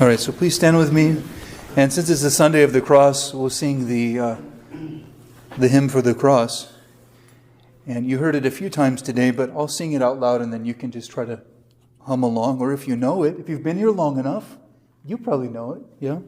All right, so please stand with me. And since it's the Sunday of the Cross, we'll sing the hymn for the cross. And you heard it a few times today, but I'll sing it out loud and then you can just try to hum along. Or if you know it, if you've been here long enough, you probably know it. Yeah?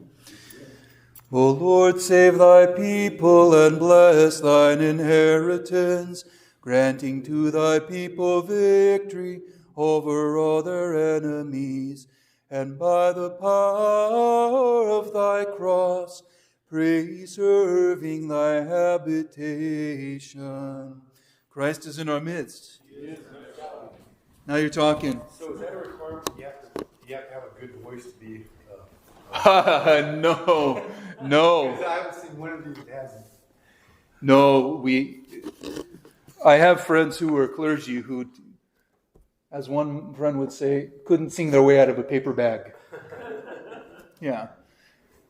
O Lord, save thy people and bless thine inheritance, granting to thy people victory over all their enemies, and by the power of thy cross, preserving thy habitation. Christ is in our midst. Yes. Now you're talking. So is that a requirement? You have to have a good voice to be... No. Because I haven't seen one of these that hasn't. No, I have friends who are clergy who, as one friend would say, couldn't sing their way out of a paper bag. Yeah,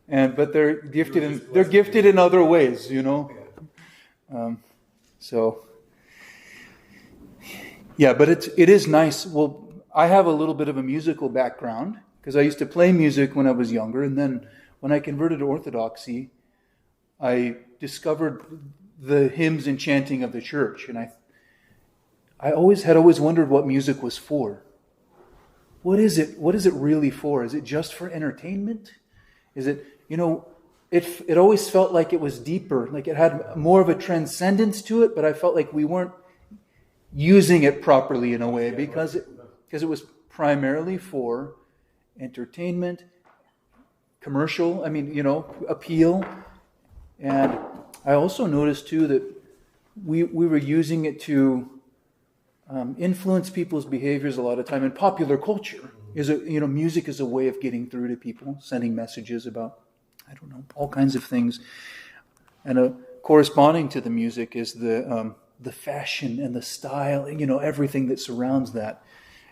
but they're gifted in other ways, you know. But it is nice. Well, I have a little bit of a musical background because I used to play music when I was younger, and then when I converted to Orthodoxy, I discovered the hymns and chanting of the church, and I always wondered what music was for. What is it really for? Is it just for entertainment? Is it, it always felt like it was deeper, like it had more of a transcendence to it, but I felt like we weren't using it properly in a way because it was primarily for entertainment, commercial, appeal. And I also noticed too that we were using it to influence people's behaviors a lot of time. In popular culture, music is a way of getting through to people, sending messages about, all kinds of things. And corresponding to the music is the fashion and the style, everything that surrounds that.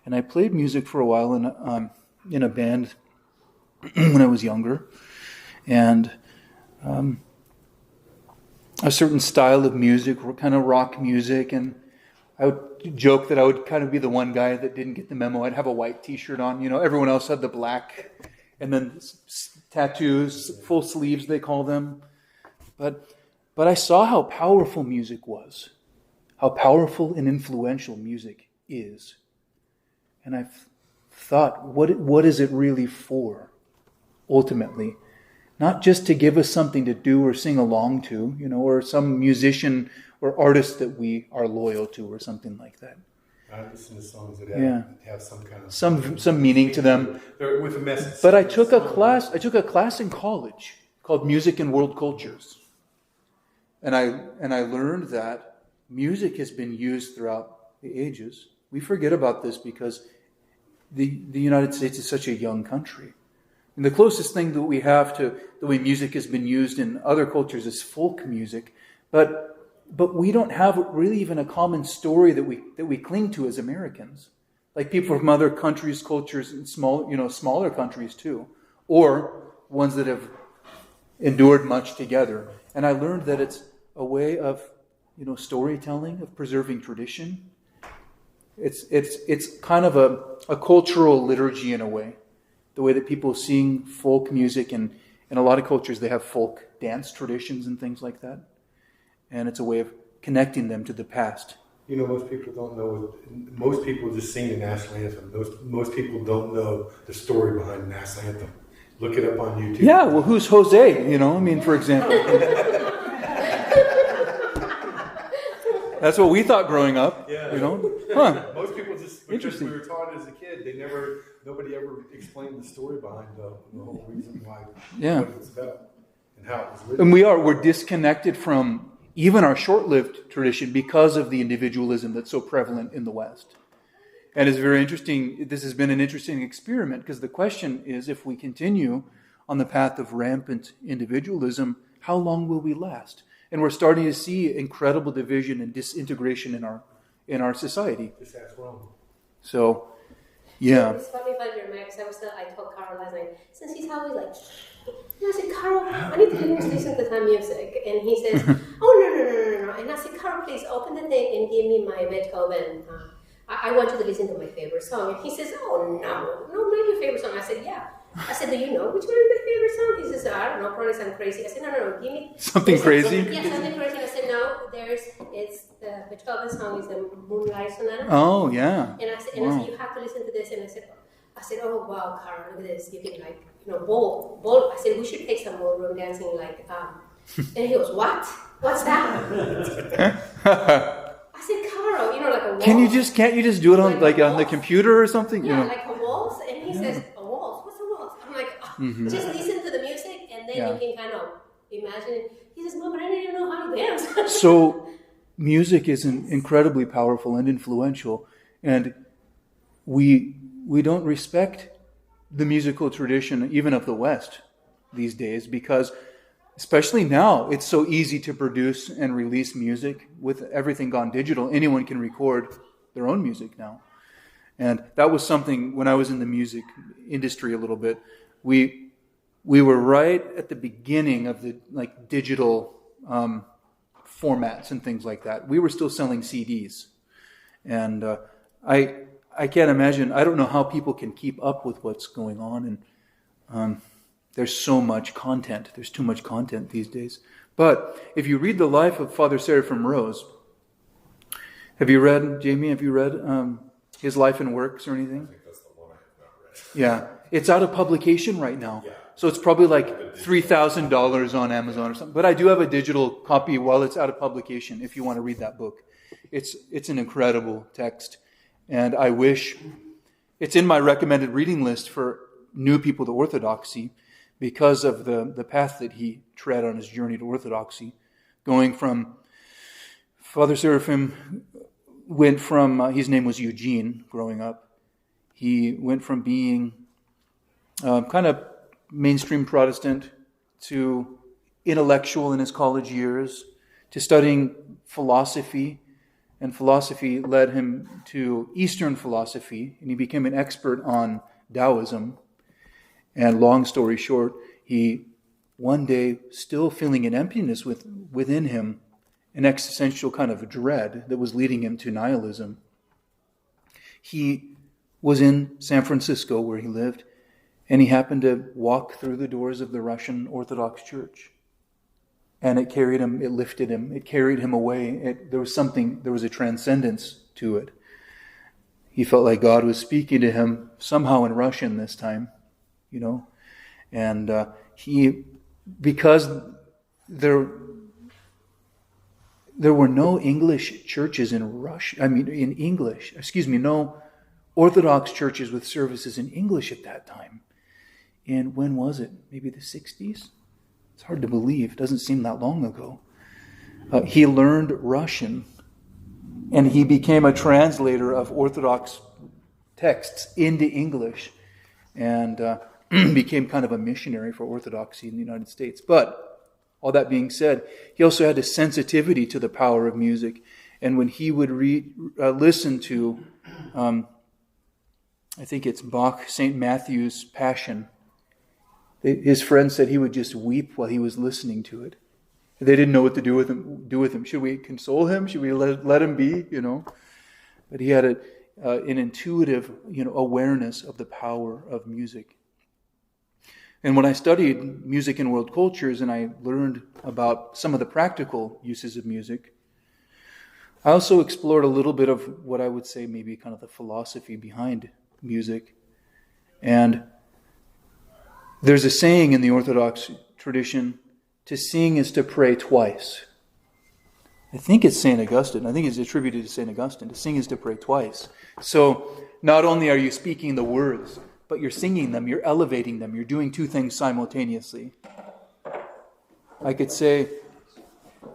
And I played music for a while in a band when I was younger, and a certain style of music, kind of rock music, and I would joke that I would kind of be the one guy that didn't get the memo. I'd have a white t-shirt on, everyone else had the black, and then tattoos, full sleeves they call them. But I saw how powerful music was, how powerful and influential music is. And I thought, what is it really for, ultimately? Not just to give us something to do or sing along to, or some musician or artist that we are loyal to or something like that. I listen to songs that have some kind of... Some meaning to them. They're with a message. But I took a class in college called Music and World Cultures. And I learned that music has been used throughout the ages. We forget about this because the United States is such a young country. And the closest thing that we have to the way music has been used in other cultures is folk music. But we don't have really even a common story that we cling to as Americans. Like people from other countries, cultures, and smaller countries too. Or ones that have endured much together. And I learned that it's a way of, storytelling, of preserving tradition. It's kind of a cultural liturgy in a way. The way that people sing folk music, and in a lot of cultures they have folk dance traditions and things like that. And it's a way of connecting them to the past. Most people don't know. Most people just sing the national anthem. Most people don't know the story behind the national anthem. Look it up on YouTube. Yeah, well, who's Jose? For example. That's what we thought growing up. Yeah. Huh. Most people just, because Interesting. we were taught as a kid, nobody ever explained the story behind the whole reason why, what it's about, and how it was written. And we're disconnected from even our short-lived tradition because of the individualism that's so prevalent in the West. And it's very interesting. This has been an interesting experiment because the question is, if we continue on the path of rampant individualism, how long will we last? And we're starting to see incredible division and disintegration in our society. Just ask Rome. So, yeah. It's funny about your Max. I told Carl last night, since he's always like, I said, Carl, I need to listen to some music. And he says, oh, no. And I said, Carl, please open the thing and give me my Beethoven. I want you to listen to my favorite song. And he says, oh, no, not your favorite song. I said, yeah. I said, do you know which one is my favorite song? He says, I don't know, probably something crazy. I said, no, give me... Something crazy? Yeah, something crazy. And I said, no, it's the Beethoven song is the Moonlight Sonata. Oh, yeah. And I said, you have to listen to this. And I said, oh, wow, Carl, look at this. You can bowl. I said, we should take some ballroom dancing, and he goes, what? What's that? I said, Carl, like a waltz. Can't you just do it on on the computer or something? Yeah, like a waltz. And he says, a waltz? What's a waltz? I'm like, just listen to the music and then you can kind of imagine it. He says, no, but I didn't even know how to dance. So music is incredibly powerful and influential, and we don't respect the musical tradition even of the West these days, because especially now it's so easy to produce and release music. With everything gone digital, anyone can record their own music now. And that was something when I was in the music industry a little bit. We were right at the beginning of the digital formats and things like that. We were still selling CDs, and I can't imagine. I don't know how people can keep up with what's going on, and there's so much content. There's too much content these days. But if you read the life of Father Seraphim Rose, Jamie? Have you read his life and works or anything? I think that's the one I have not read. Yeah, it's out of publication right now. Yeah. So it's probably $3,000 on Amazon or something. But I do have a digital copy while it's out of publication if you want to read that book. It's an incredible text. And I wish it's in my recommended reading list for new people to Orthodoxy because of the path that he tread on his journey to Orthodoxy. Going from, Father Seraphim went from, his name was Eugene growing up. He went from being kind of mainstream Protestant to intellectual in his college years, to studying philosophy, and philosophy led him to Eastern philosophy, and he became an expert on Taoism. And long story short, he one day, still feeling an emptiness within him, an existential kind of dread that was leading him to nihilism, he was in San Francisco where he lived, and he happened to walk through the doors of the Russian Orthodox Church. And it carried him, it lifted him, it carried him away. There was a transcendence to it. He felt like God was speaking to him somehow in Russian this time, And because there were no English churches no Orthodox churches with services in English at that time. And when was it? Maybe the 60s? It's hard to believe. It doesn't seem that long ago. He learned Russian, and he became a translator of Orthodox texts into English, and became kind of a missionary for Orthodoxy in the United States. But all that being said, he also had a sensitivity to the power of music. And when he would listen to, I think it's Bach, St. Matthew's Passion, his friends said he would just weep while he was listening to it. They didn't know what to do with him. Should we console him? Should we let him be? But he had an intuitive, awareness of the power of music. And when I studied music in world cultures and I learned about some of the practical uses of music, I also explored a little bit of what I would say maybe kind of the philosophy behind music. And there's a saying in the Orthodox tradition, to sing is to pray twice. I think it's St. Augustine. I think it's attributed to St. Augustine. To sing is to pray twice. So not only are you speaking the words, but you're singing them, you're elevating them, you're doing two things simultaneously. I could say,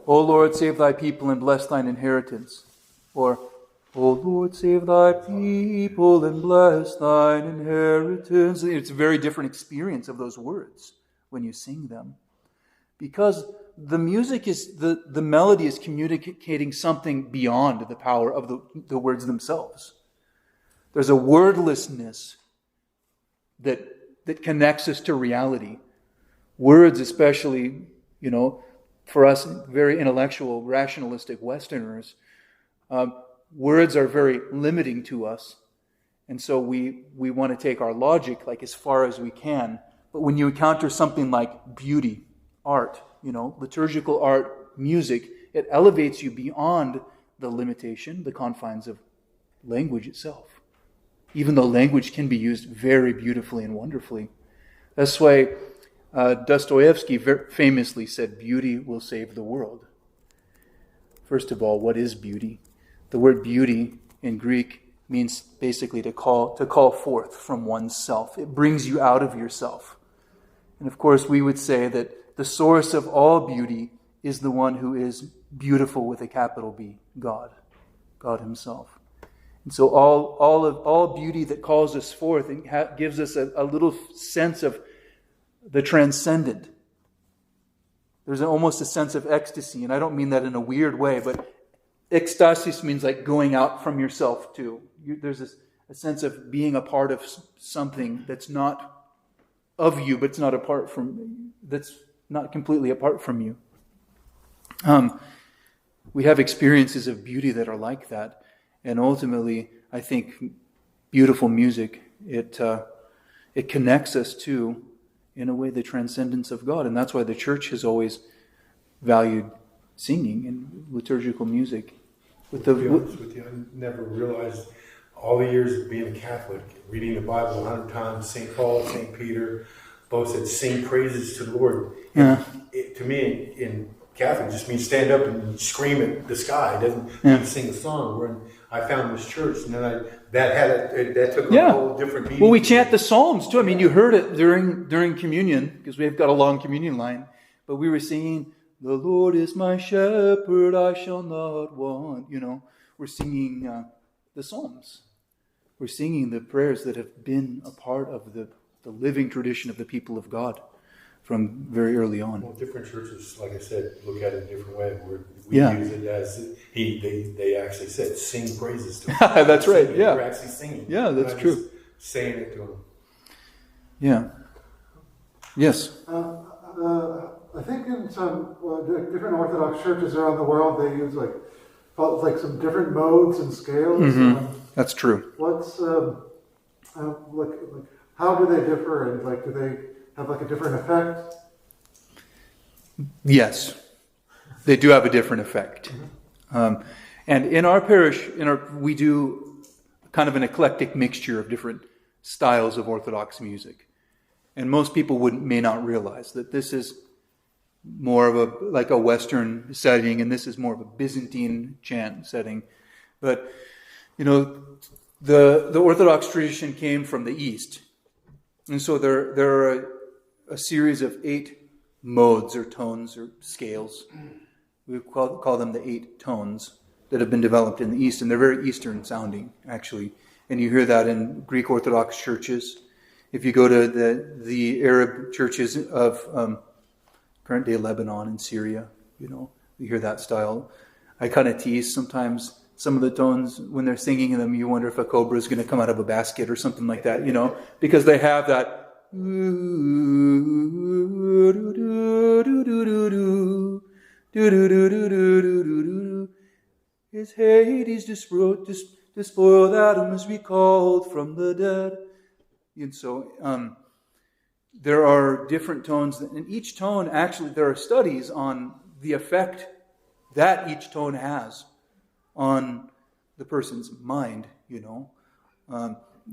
O Lord, save thy people and bless thine inheritance. Or, O Lord, save thy people and bless thine inheritance. It's a very different experience of those words when you sing them. Because the music the melody is communicating something beyond the power of the words themselves. There's a wordlessness that connects us to reality. Words, especially, for us very intellectual, rationalistic Westerners, words are very limiting to us. And so we want to take our logic like as far as we can. But when you encounter something like beauty, art, liturgical art, music, it elevates you beyond the limitation, the confines of language itself. Even though language can be used very beautifully and wonderfully. That's why Dostoevsky famously said, "Beauty will save the world." First of all, what is beauty? The word beauty in Greek means basically to call forth from oneself. It brings you out of yourself. And of course, we would say that the source of all beauty is the one who is beautiful with a capital B, God Himself. And so all beauty that calls us forth and gives us a little sense of the transcendent. There's almost a sense of ecstasy, and I don't mean that in a weird way, but ecstasis means like going out from yourself too. There's a sense of being a part of something that's not of you, but it's not that's not completely apart from you. We have experiences of beauty that are like that, and ultimately, I think beautiful music it connects us to, in a way, the transcendence of God, and that's why the Church has always valued singing and liturgical music. To be honest with you, I never realized all the years of being a Catholic, reading the Bible 100 times, St. Paul, St. Peter, both said sing praises to the Lord. Yeah. To me, in Catholic, just means stand up and scream at the sky. It doesn't mean sing a song. When I found this church, and then that took a whole different meaning. Well, we chant the Psalms too. I mean, you heard it during communion, because we've got a long communion line. But we were singing, "The Lord is my shepherd, I shall not want." We're singing the Psalms. We're singing the prayers that have been a part of the living tradition of the people of God from very early on. Well, different churches, like I said, look at it a different way. We use it as they actually said, sing praises to Him. That's right. Yeah, we're actually singing. Yeah, that's true. Saying it to Him. Yeah. Yes. I think in some different Orthodox churches around the world, they use like some different modes and scales. Mm-hmm. That's true. What's how do they differ, and do they have a different effect? Yes, they do have a different effect. Mm-hmm. And in our parish, we do kind of an eclectic mixture of different styles of Orthodox music, and most people may not realize that this is more of a Western setting, and this is more of a Byzantine chant setting. But the Orthodox tradition came from the East, and so there are a series of 8 modes or tones or scales. We call them the 8 tones that have been developed in the East, and they're very Eastern sounding, actually. And you hear that in Greek Orthodox churches. If you go to the Arab churches of current-day Lebanon and Syria, you hear that style. I kind of tease sometimes some of the tones when they're singing them. You wonder if a cobra is going to come out of a basket or something like that, because they have that. Is Hades despoiled Adam is recalled from the dead. And so there are different tones, and each tone, actually, there are studies on the effect that each tone has on the person's mind,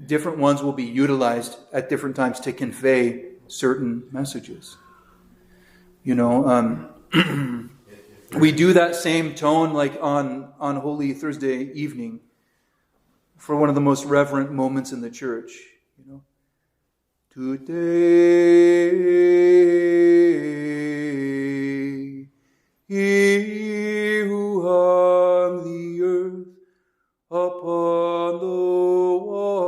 Different ones will be utilized at different times to convey certain messages. We do that same tone like on Holy Thursday evening for one of the most reverent moments in the church. Today, He who hung the earth upon the waters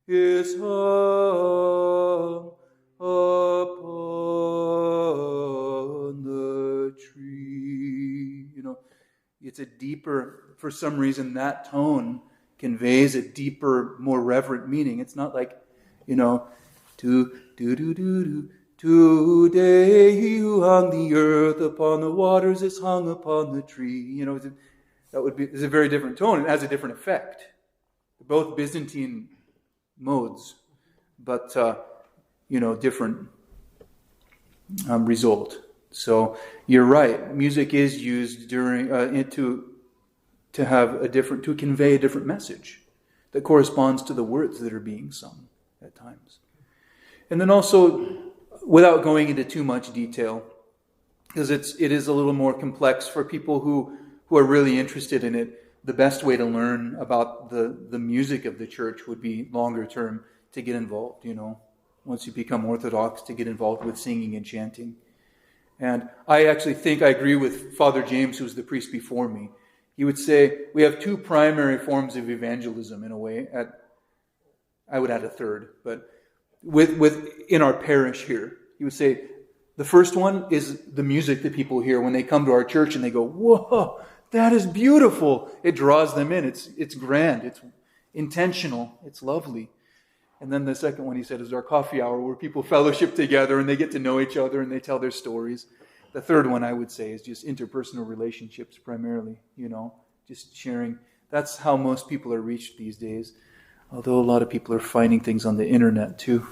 is hung upon the tree. It's a deeper, for some reason, that tone conveys a deeper, more reverent meaning. It's not like, today he who hung the earth upon the waters is hung upon the tree. is a very different tone. It has a different effect. Both Byzantine modes, but different result. So you're right. Music is used during to convey a different message that corresponds to the words that are being sung at times. And then also, without going into too much detail, because it is a little more complex for people who are really interested in it, the best way to learn about the music of the church would be longer term to get involved, once you become Orthodox, to get involved with singing and chanting. And I actually think I agree with Father James, who was the priest before me. He would say we have two primary forms of evangelism in a way. I would add a third, but in our parish here, he would say the first one is the music that people hear when they come to our church and they go, "Whoa, that is beautiful." It draws them in. It's grand. It's intentional. It's lovely. And then the second one, he said, is our coffee hour, where people fellowship together and they get to know each other and they tell their stories. The third one, I would say, is just interpersonal relationships primarily, just sharing. That's how most people are reached these days, although a lot of people are finding things on the internet too.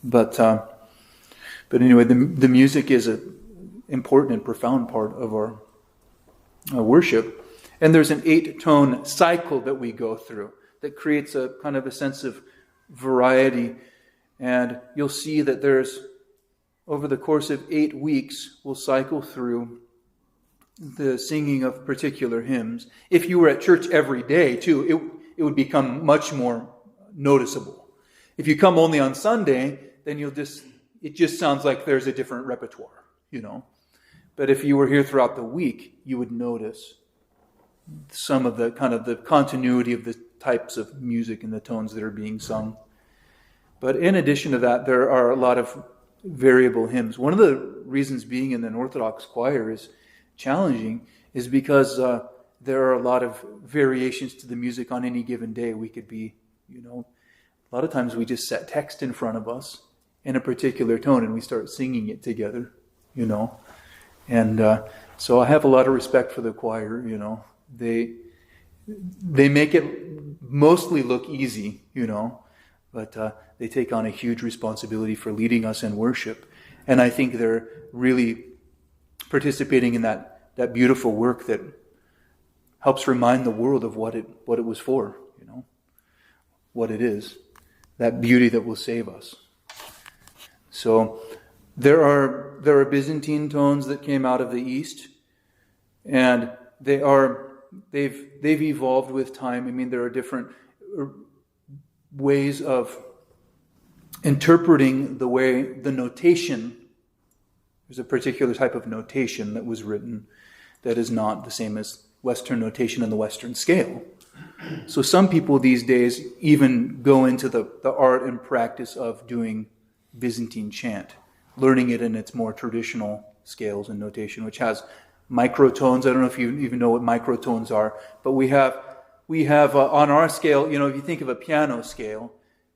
But anyway, the music is an important and profound part of our worship. And there's an 8-tone cycle that we go through that creates a kind of a sense of variety. And you'll see that there's, over the course of 8 weeks, we'll cycle through the singing of particular hymns. If you were at church every day too, it would become much more noticeable. If you come only on Sunday, then it just sounds like there's a different repertoire, But if you were here throughout the week, you would notice some of the kind of the continuity of the types of music and the tones that are being sung. But in addition to that, there are a lot of variable hymns. One of the reasons being in an Orthodox choir is challenging is because there are a lot of variations to the music on any given day. We could be, a lot of times we just set text in front of us in a particular tone and we start singing it together, And so I have a lot of respect for the choir, They make it mostly look easy, but they take on a huge responsibility for leading us in worship. And I think they're really participating in that beautiful work that helps remind the world of what it was for, what it is, that beauty that will save us. So there are Byzantine tones that came out of the East, and they've evolved with time. I mean, there are different ways of interpreting the notation. There's a particular type of notation that was written that is not the same as Western notation in the Western scale. So some people these days even go into the art and practice of doing Byzantine chant, learning it in its more traditional scales and notation, which has microtones. I don't know if you even know what microtones are, but we have on our scale, if you think of a piano scale,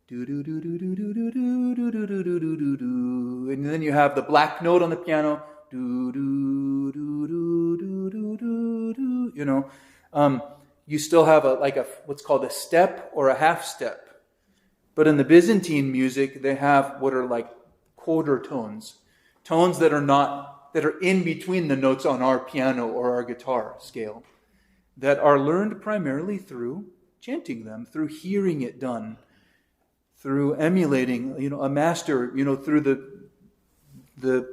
do do do do do do do do do do do do do do, and then you have the black note on the piano, do do do do do do do do. You still have what's called a step or a half step, but in the Byzantine music they have what are like quarter tones that are in between the notes on our piano or our guitar scale, that are learned primarily through chanting them, through hearing it done, through emulating, a master, through the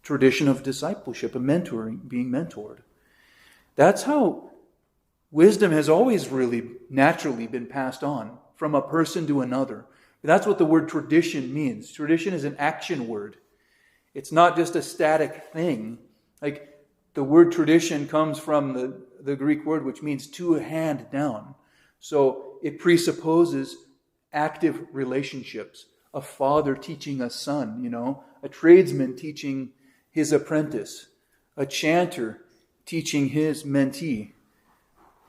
tradition of discipleship, of mentoring, being mentored. That's how wisdom has always really naturally been passed on from a person to another. That's what the word tradition means. Tradition is an action word. It's not just a static thing. Like the word tradition comes from the Greek word which means to hand down. So it presupposes active relationships. A father teaching a son, a tradesman teaching his apprentice, a chanter teaching his mentee.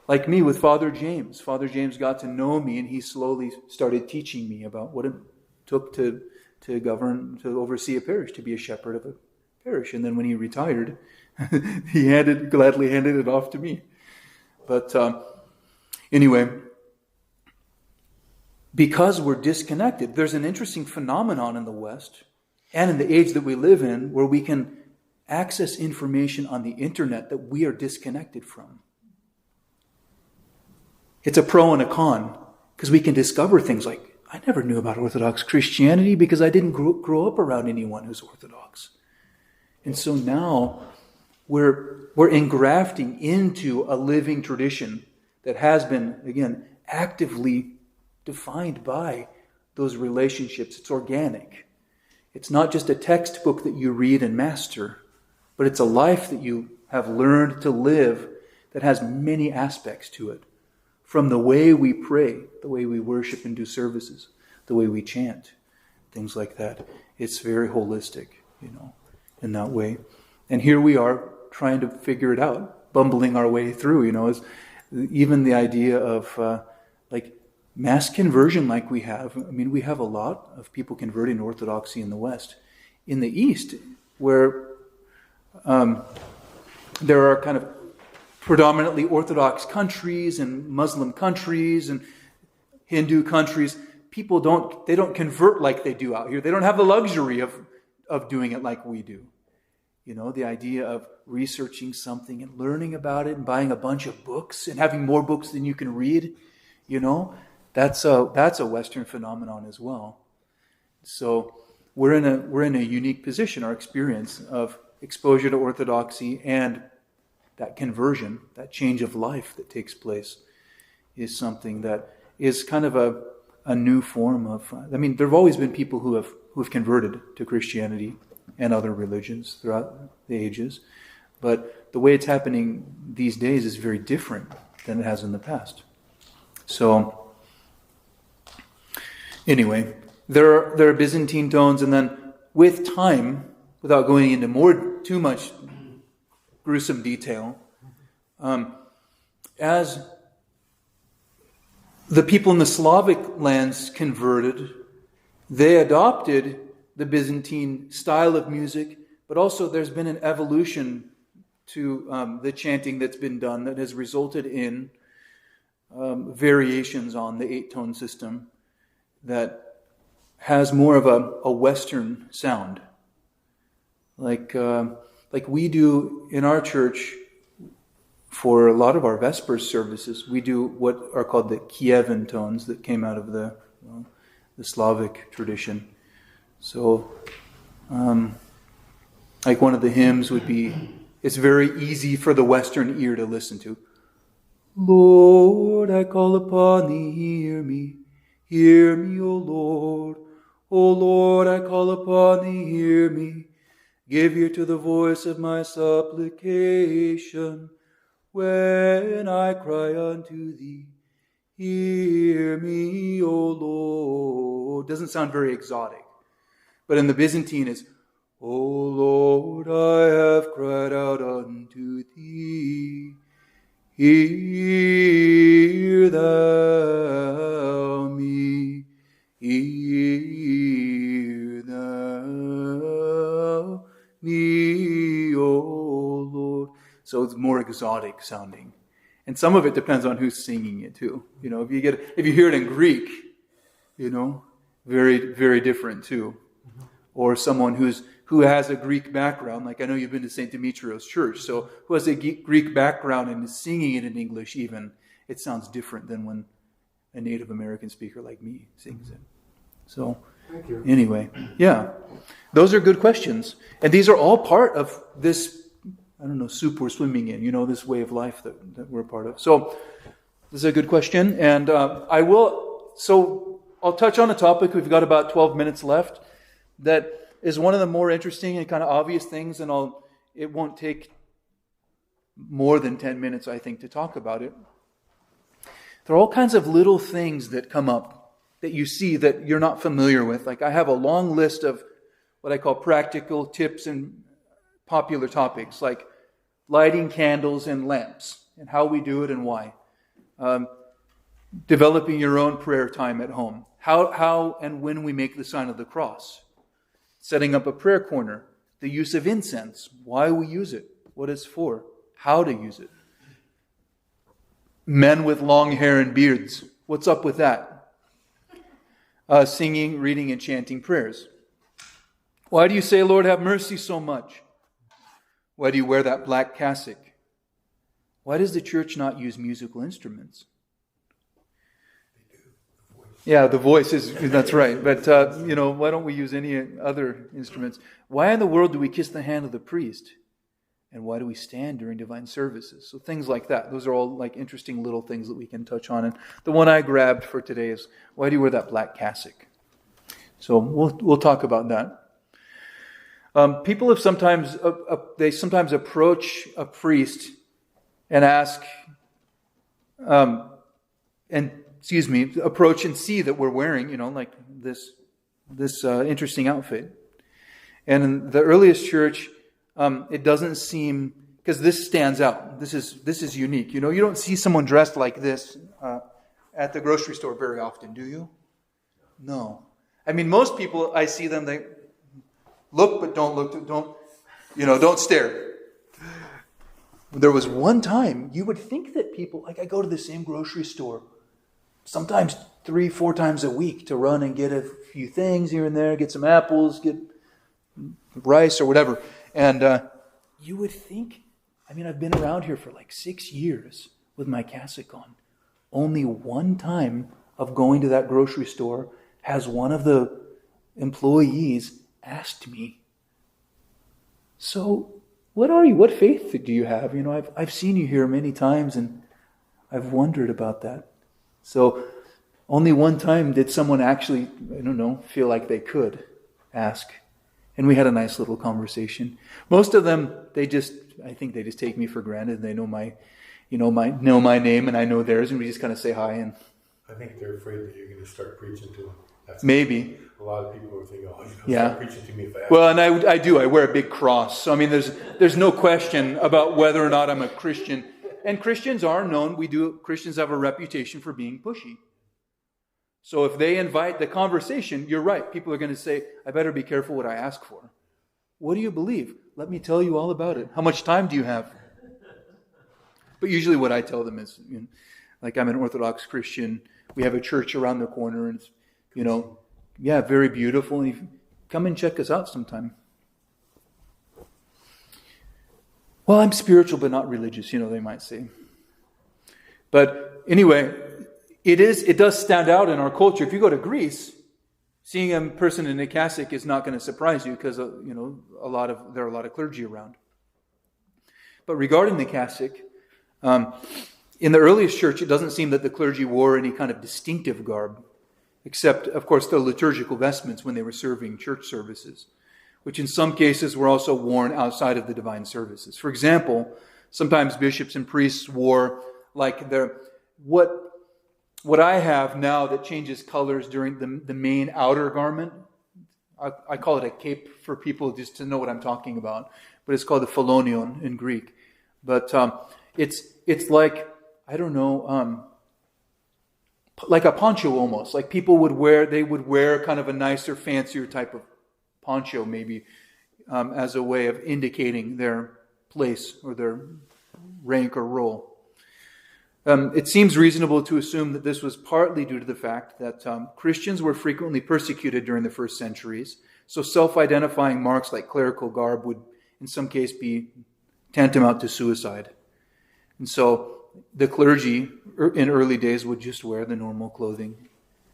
Like me with Father James. Father James got to know me and he slowly started teaching me about what it took to oversee a parish, to be a shepherd of a parish. And then when he retired, he gladly handed it off to me. But anyway, because we're disconnected, there's an interesting phenomenon in the West and in the age that we live in where we can access information on the internet that we are disconnected from. It's a pro and a con, because we can discover things like, I never knew about Orthodox Christianity because I didn't grow up around anyone who's Orthodox. And so now we're engrafting into a living tradition that has been, again, actively defined by those relationships. It's organic. It's not just a textbook that you read and master, but it's a life that you have learned to live that has many aspects to it. From the way we pray, the way we worship and do services, the way we chant, things like that. It's very holistic, in that way. And here we are trying to figure it out, bumbling our way through, is even the idea of mass conversion like we have. I mean, we have a lot of people converting to Orthodoxy in the West. In the East, where there are kind of predominantly Orthodox countries and Muslim countries and Hindu countries, people don't convert like they do out here. They don't have the luxury of doing it like we do. The idea of researching something and learning about it and buying a bunch of books and having more books than you can read, that's a Western phenomenon as well. So we're in a unique position. Our experience of exposure to Orthodoxy and that conversion, that change of life that takes place, is something that is kind of a new form of. I mean, there have always been people who have converted to Christianity and other religions throughout the ages, but the way it's happening these days is very different than it has in the past. So, anyway, there are Byzantine tones, and then with time, without going into too much gruesome detail, as the people in the Slavic lands converted, they adopted the Byzantine style of music, but also there's been an evolution to the chanting that's been done that has resulted in variations on the 8-tone system that has more of a Western sound. Like we do in our church, for a lot of our Vespers services, we do what are called the Kievan tones that came out of the Slavic tradition. So, like one of the hymns would be, it's very easy for the Western ear to listen to. Lord, I call upon thee, hear me, O Lord. O Lord, I call upon thee, hear me. Give ear to the voice of my supplication. When I cry unto thee, hear me, O Lord. Doesn't sound very exotic. But in the Byzantine it's, O Lord, I have cried out unto thee. Hear thou me. Hear thou me, O Lord. So it's more exotic sounding. And some of it depends on who's singing it too. If you hear it in Greek, very, very different too. Or someone who has a Greek background, like I know you've been to St. Demetrios Church, so who has a Greek background and is singing it in English even, it sounds different than when a Native American speaker like me sings it. So, Thank you. Anyway, yeah. Those are good questions. And these are all part of this, soup we're swimming in, this way of life that we're a part of. So, this is a good question. And I'll touch on a topic. We've got about 12 minutes left. That is one of the more interesting and kind of obvious things, and it won't take more than 10 minutes, I think, to talk about it. There are all kinds of little things that come up that you see that you're not familiar with. Like I have a long list of what I call practical tips and popular topics, like lighting candles and lamps, and how we do it and why. Developing your own prayer time at home. How and when we make the sign of the cross. Setting up a prayer corner, the use of incense, why we use it, what it's for, how to use it. Men with long hair and beards. What's up with that? Singing, reading, and chanting prayers. Why do you say, Lord, have mercy so much? Why do you wear that black cassock? Why does the church not use musical instruments? Yeah, the voice is, that's right. But, why don't we use any other instruments? Why in the world do we kiss the hand of the priest? And why do we stand during divine services? So things like that. Those are all like interesting little things that we can touch on. And the one I grabbed for today is, why do you wear that black cassock? So we'll talk about that. People have sometimes approach a priest and ask, approach and see that we're wearing, like this interesting outfit. And in the earliest church, it doesn't seem, because this stands out. This is unique. You don't see someone dressed like this at the grocery store very often, do you? No. I mean, most people, I see them, they look, but don't look, don't stare. There was one time, you would think that people, like I go to the same grocery store, sometimes 3-4 times a week to run and get a few things here and there, get some apples, get rice or whatever. And you would think, I've been around here for like 6 years with my cassock on. Only one time of going to that grocery store has one of the employees asked me, so what are you? What faith do you have? I've seen you here many times and I've wondered about that. So only one time did someone actually, feel like they could ask. And we had a nice little conversation. Most of them, I think they just take me for granted. They know my name and I know theirs, and we just kind of say hi. And I think they're afraid that you're going to start preaching to them. Maybe. A lot of people are thinking, yeah. Start preaching to me if I ask. Well, and I do. I wear a big cross. So, there's no question about whether or not I'm a Christian. And Christians are known. Christians have a reputation for being pushy. So if they invite the conversation, you're right. People are going to say, I better be careful what I ask for. What do you believe? Let me tell you all about it. How much time do you have? But usually what I tell them is, like I'm an Orthodox Christian. We have a church around the corner and it's, very beautiful. And come and check us out sometime. Well, I'm spiritual but not religious, they might say. But anyway, it does stand out in our culture. If you go to Greece, seeing a person in a cassock is not going to surprise you because, there are a lot of clergy around. But regarding the cassock, in the earliest church, it doesn't seem that the clergy wore any kind of distinctive garb, except, of course, the liturgical vestments when they were serving church services, which in some cases were also worn outside of the divine services. For example, sometimes bishops and priests wore like what I have now that changes colors during the main outer garment. I call it a cape for people just to know what I'm talking about, but it's called the phalonion in Greek. But it's like, like a poncho almost. Like people would wear kind of a nicer, fancier type of poncho maybe as a way of indicating their place or their rank or role. It seems reasonable to assume that this was partly due to the fact that Christians were frequently persecuted during the first centuries, so self-identifying marks like clerical garb would in some case be tantamount to suicide. And so the clergy in early days would just wear the normal clothing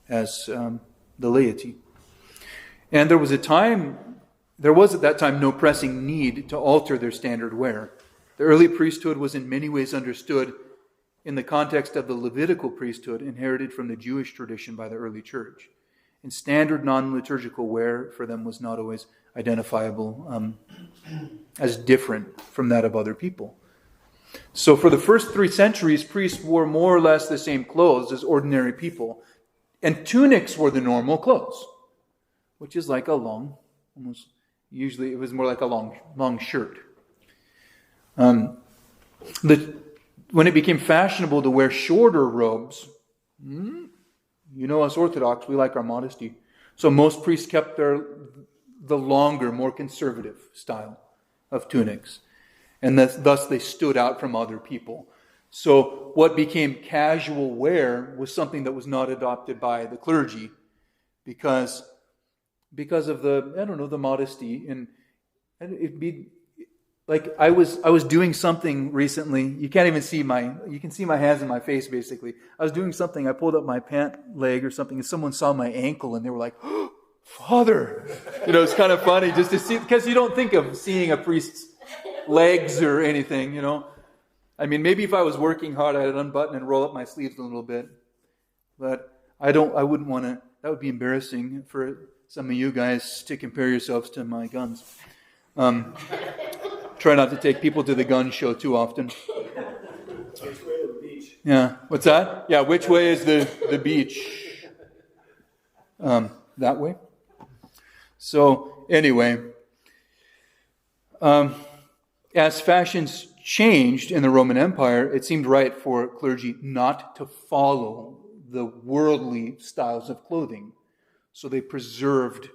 as the laity. And there was at that time no pressing need to alter their standard wear. The early priesthood was in many ways understood in the context of the Levitical priesthood inherited from the Jewish tradition by the early church. And standard non-liturgical wear for them was not always identifiable as different from that of other people. So for the first 3 centuries, priests wore more or less the same clothes as ordinary people. And tunics were the normal clothes, which is like usually it was more like a long shirt. When it became fashionable to wear shorter robes, us Orthodox, we like our modesty. So most priests kept the longer, more conservative style of tunics. And thus they stood out from other people. So what became casual wear was something that was not adopted by the clergy because of the modesty, and it'd be like I was doing something recently. You can see my hands and my face basically. I was doing something, I pulled up my pant leg or something, and someone saw my ankle and they were like, "Oh, Father!" It's kind of funny just to see, because you don't think of seeing a priest's legs or anything, I mean, maybe if I was working hard, I'd unbutton and roll up my sleeves a little bit. But I wouldn't want to, that would be embarrassing for some of you guys to compare yourselves to my guns. Try not to take people to the gun show too often. Which way to the beach? Yeah, what's that? Yeah, which way is the beach? That way? So, anyway, as fashions changed in the Roman Empire, it seemed right for clergy not to follow the worldly styles of clothing. So they preserved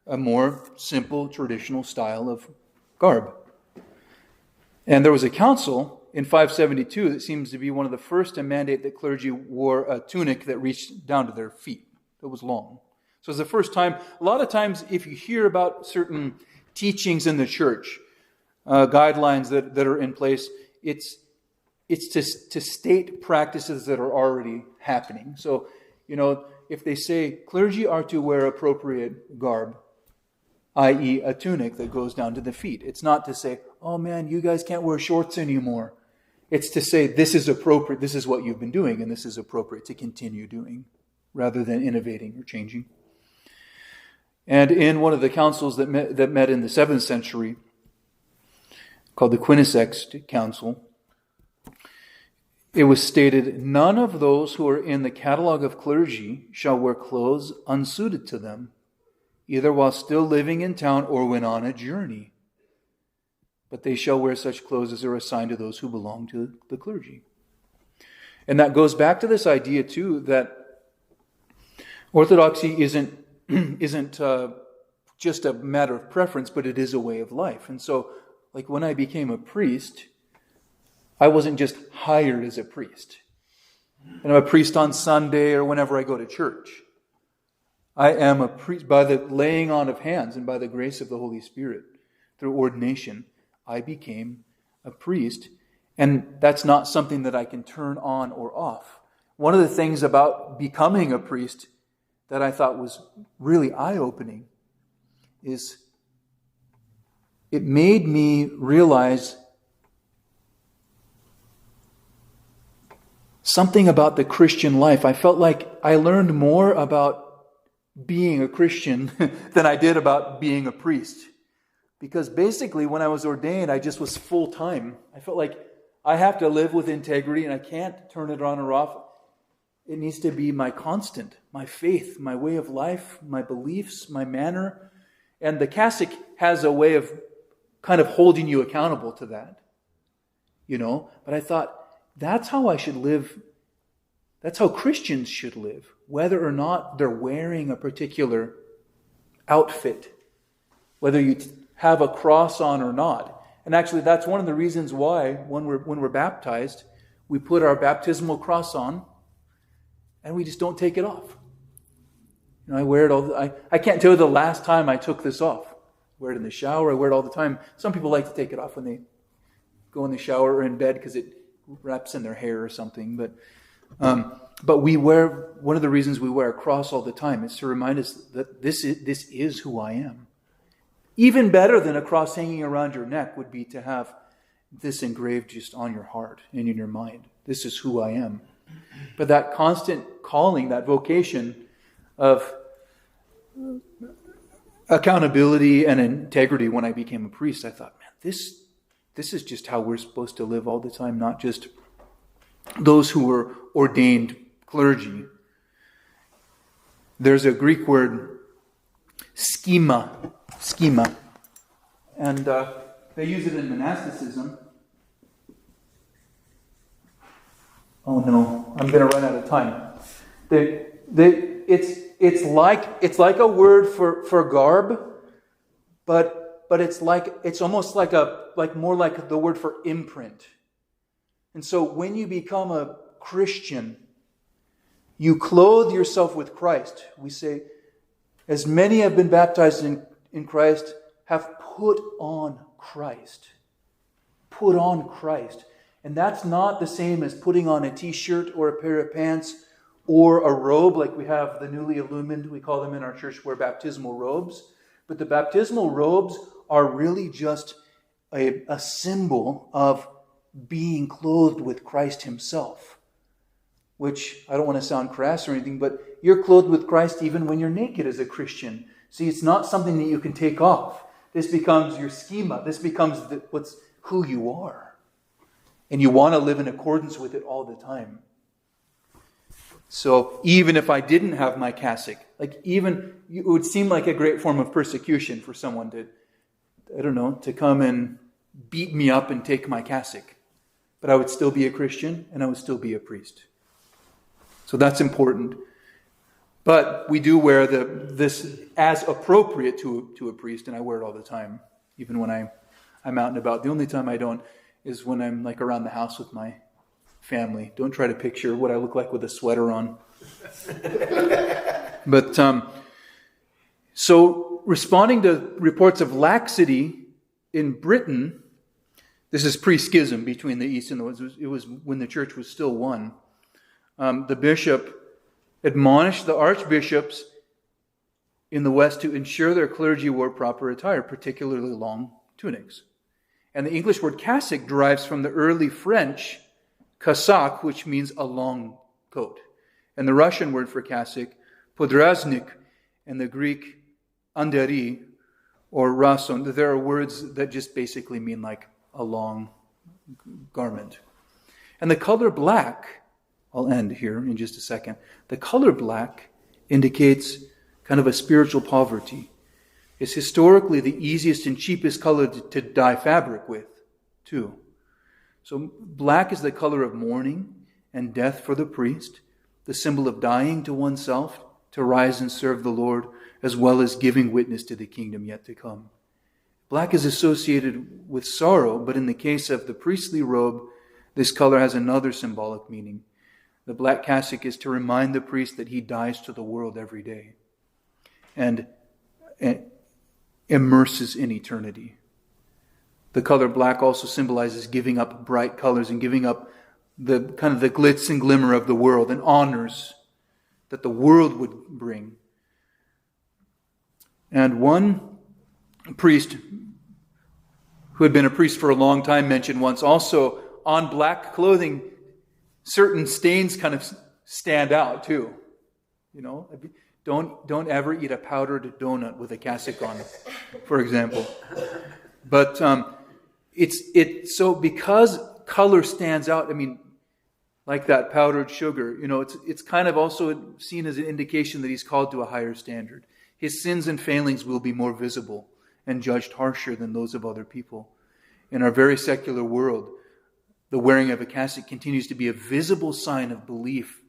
a more simple, traditional style of garb. And there was a council in 572 that seems to be one of the first to mandate that clergy wore a tunic that reached down to their feet. It was long. So it's the first time. A lot of times, if you hear about certain teachings in the church, guidelines that are in place, it's to state practices that are already happening. So, if they say clergy are to wear appropriate garb, i.e. a tunic that goes down to the feet, it's not to say, oh man, you guys can't wear shorts anymore. It's to say this is appropriate, this is what you've been doing, and this is appropriate to continue doing, rather than innovating or changing. And in one of the councils that met in the 7th century, called the Quinisext Council, it was stated, none of those who are in the catalogue of clergy shall wear clothes unsuited to them, either while still living in town or when on a journey. But they shall wear such clothes as are assigned to those who belong to the clergy. And that goes back to this idea, too, that orthodoxy isn't just a matter of preference, but it is a way of life. And so, like when I became a priest, I wasn't just hired as a priest. And I'm a priest on Sunday or whenever I go to church. I am a priest by the laying on of hands and by the grace of the Holy Spirit. Through ordination, I became a priest. And that's not something that I can turn on or off. One of the things about becoming a priest that I thought was really eye-opening is it made me realize something about the Christian life. I felt like I learned more about being a Christian than I did about being a priest. Because basically when I was ordained, I just was full-time. I felt like I have to live with integrity and I can't turn it on or off. It needs to be my constant, my faith, my way of life, my beliefs, my manner. And the cassock has a way of kind of holding you accountable to that. But I thought, that's how I should live. That's how Christians should live, whether or not they're wearing a particular outfit, whether you have a cross on or not. And actually, that's one of the reasons why, when we're baptized, we put our baptismal cross on, and we just don't take it off. I wear it I can't tell you the last time I took this off. I wear it in the shower. I wear it all the time. Some people like to take it off when they go in the shower or in bed because it wraps in their hair or something. But we wear, one of the reasons we wear a cross all the time is to remind us that this is who I am. Even better than a cross hanging around your neck would be to have this engraved just on your heart and in your mind. This is who I am. But that constant calling, that vocation of accountability and integrity when I became a priest, I thought, man, this is just how we're supposed to live all the time, not just those who were ordained clergy. There's a Greek word, schema, and they use it in monasticism. Oh no, I'm going to run out of time. It's like a word for garb, but it's almost like more like the word for imprint. And so when you become a Christian, you clothe yourself with Christ. We say, as many have been baptized in Christ, have put on Christ. Put on Christ. And that's not the same as putting on a t-shirt or a pair of pants or a robe, like we have the newly illumined, we call them in our church, wear baptismal robes. But the baptismal robes are really just a symbol of being clothed with Christ himself. Which, I don't want to sound crass or anything, but you're clothed with Christ even when you're naked as a Christian. See, it's not something that you can take off. This becomes your schema. This becomes who you are. And you want to live in accordance with it all the time. So even if I didn't have my cassock, it would seem like a great form of persecution for someone to come and beat me up and take my cassock. But I would still be a Christian and I would still be a priest. So that's important. But we do wear this as appropriate to a priest, and I wear it all the time, even when I'm out and about. The only time I don't is when I'm around the house with my family. Don't try to picture what I look like with a sweater on. But so responding to reports of laxity in Britain, this is pre-schism between the East and the West. It was when the church was still one. The bishop admonished the archbishops in the West to ensure their clergy wore proper attire, particularly long tunics. And the English word cassock derives from the early French cassock, which means a long coat. And the Russian word for cassock, podraznik, and the Greek anderi, or rason. There are words that just basically mean a long garment. And the color black, I'll end here in just a second. The color black indicates kind of a spiritual poverty. It's historically the easiest and cheapest color to dye fabric with, too. So black is the color of mourning and death for the priest, the symbol of dying to oneself to rise and serve the Lord, as well as giving witness to the kingdom yet to come. Black is associated with sorrow, but in the case of the priestly robe, this color has another symbolic meaning. The black cassock is to remind the priest that he dies to the world every day and immerses in eternity. The color black also symbolizes giving up bright colors and giving up the kind of the glitz and glimmer of the world and honors that the world would bring. And one priest who had been a priest for a long time mentioned once also on black clothing, certain stains kind of stand out too. Don't ever eat a powdered donut with a cassock on, for example. But it's so because color stands out. Like that powdered sugar. It's kind of also seen as an indication that he's called to a higher standard. His sins and failings will be more visible and judged harsher than those of other people. In our very secular world, the wearing of a cassock continues to be a visible sign of belief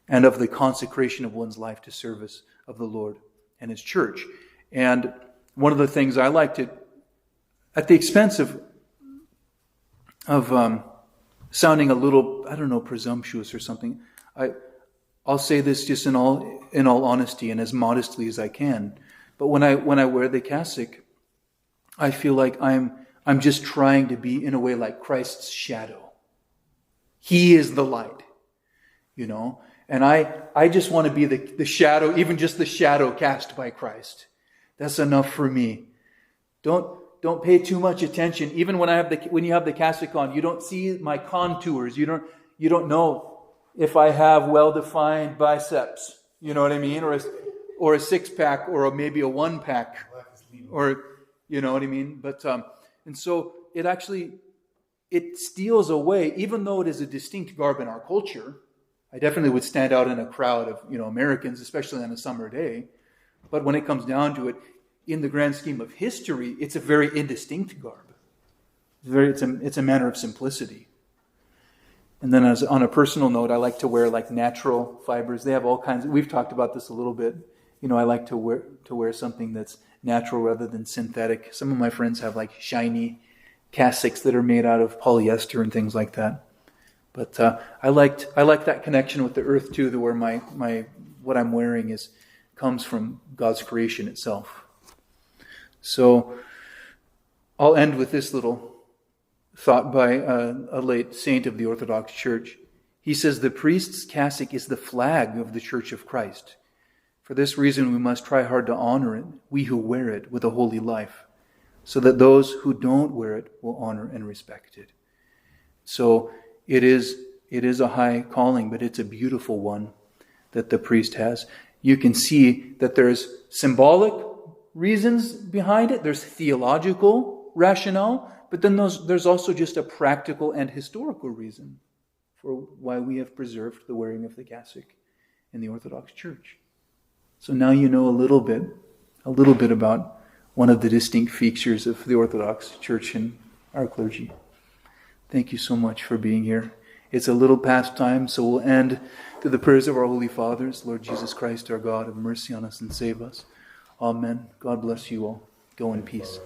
and of the consecration of one's life to service of the Lord and His church. And one of the things I like to, at the expense of sounding a little, presumptuous or something, I'll say this just in all honesty and as modestly as I can. But when I wear the cassock, I feel like I'm just trying to be, in a way, like Christ's shadow. He is the light, And I just want to be the shadow, even just the shadow cast by Christ. That's enough for me. Don't pay too much attention. Even when you have the cassock on, you don't see my contours. You don't know if I have well-defined biceps. You know what I mean? Or a six-pack, or maybe a one-pack, or you know what I mean. But and so it steals away, even though it is a distinct garb in our culture. I definitely would stand out in a crowd of Americans, especially on a summer day. But when it comes down to it, in the grand scheme of history, it's a very indistinct garb. It's a matter of simplicity. And then on a personal note, I like to wear natural fibers. They have all kinds. We've talked about this a little bit. I like to wear something that's natural rather than synthetic. Some of my friends have shiny cassocks that are made out of polyester and things like that. But I like that connection with the earth too, where my what I'm wearing comes from God's creation itself. So I'll end with this little thought by a late saint of the Orthodox Church. He says, the priest's cassock is the flag of the Church of Christ. For this reason, we must try hard to honor it, we who wear it, with a holy life, so that those who don't wear it will honor and respect it. So it is a high calling, but it's a beautiful one that the priest has. You can see that there's symbolic reasons behind it. There's theological rationale, but then there's also just a practical and historical reason for why we have preserved the wearing of the cassock in the Orthodox Church. So now you know a little bit about one of the distinct features of the Orthodox Church and our clergy. Thank you so much for being here. It's a little past time, so we'll end to the prayers of our Holy Fathers. Lord Jesus Christ, our God, have mercy on us and save us. Amen. God bless you all. Go in peace.